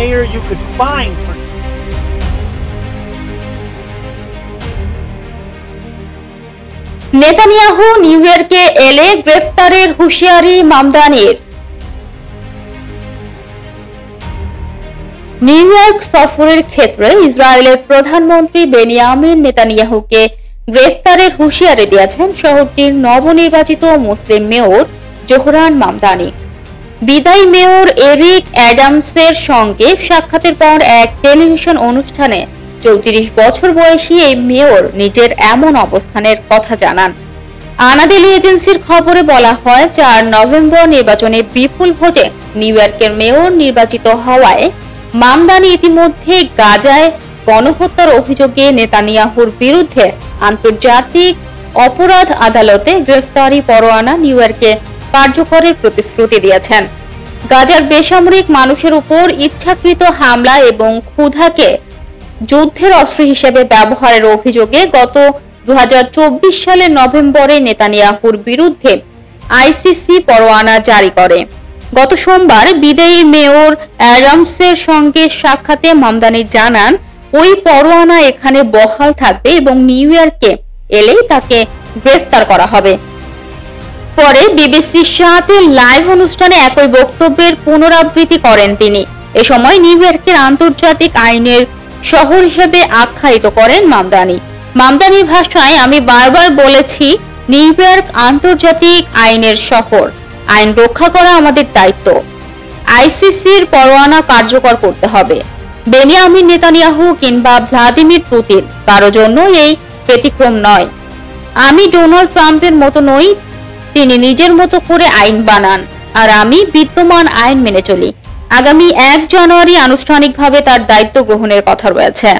mayor you could find for Netanyahu new ইয়র্কে এলে গ্রেফতারের হুঁশিয়ারি মামদানির। নিউ ইয়র্ক সফরের ক্ষেত্রে ইসরায়েলের প্রধানমন্ত্রী বেনিয়ামিন নেতানিয়াহুকে গ্রেফতারের হুঁশিয়ারি দিয়েছেন শহরটির নবনির্বাচিত মুসলিম মেয়র জোহরান মামদানি। বিদায়ী মেয়র এরিক অ্যাডামসের সঙ্গে সাক্ষাতের পর এক টেলিভিশন অনুষ্ঠানে 34 বছর বয়সী এই মেয়র নিজের এমন অবস্থানের কথা জানান। আনাদেলু এজেন্সির খবরে বলা হয় 4 নভেম্বর নির্বাচনে বিপুল ভোটে নিউ ইয়র্কের মেয়র নির্বাচিত হওয়ায় মামদানি ইতিমধ্যে গাজায় গণহত্যার অভিযোগে নেতানিয়াহুর বিরুদ্ধে আন্তর্জাতিক অপরাধ আদালতে গ্রেফতারি পরোয়ানা নিউ ইয়র্কে কার্যকরের প্রতিশ্রুতি দিয়েছেন। গাজার বেসামরিক মানুষের উপর ইচ্ছাকৃত হামলা এবং ক্ষুধাকে যুদ্ধের অস্ত্র হিসেবে ব্যবহারের অভিযোগে গত 2024 সালের নভেম্বরে নেতানিয়াহুর বিরুদ্ধে আইসিসি পরোয়ানা জারি করে। গত সোমবার বিদায়ী মেয়র অ্যাডামসের সঙ্গে সাক্ষাতে মামদানি জানান ওই পরোয়ানা এখানে বহাল থাকবে এবং নিউ ইয়র্কে এলেই তাকে গ্রেফতার করা হবে। পরে বিবিসির সাথে লাইভ অনুষ্ঠানে একই বক্তব্যের পুনরাবৃত্তি করেন তিনি। এ সময় নিউ ইয়র্কের আন্তর্জাতিক আইনের শহর হিসেবে আখ্যায়িত করেন মামদানি। মামদানির ভাষায়, আমি বারবার বলেছি নিউ ইয়র্ক আন্তর্জাতিক আইনের শহর, আইন রক্ষা করা আমাদের দায়িত্ব। আইসিসির পরোয়ানা কার্যকর করতে হবে। বেনিয়ামিন নেতানিয়াহু কিংবা ভ্লাদিমির পুতিন কারো জন্য এই ব্যতিক্রম নয়। আমি ডোনাল্ড ট্রাম্পের মতো নই, তিনি নিজের মতো করে আইন বানান আর আমি বিদ্যমান আইন মেনে চলি। আগামী 1 জানুয়ারি আনুষ্ঠানিকভাবে তার দায়িত্ব গ্রহণের কথা রয়েছে।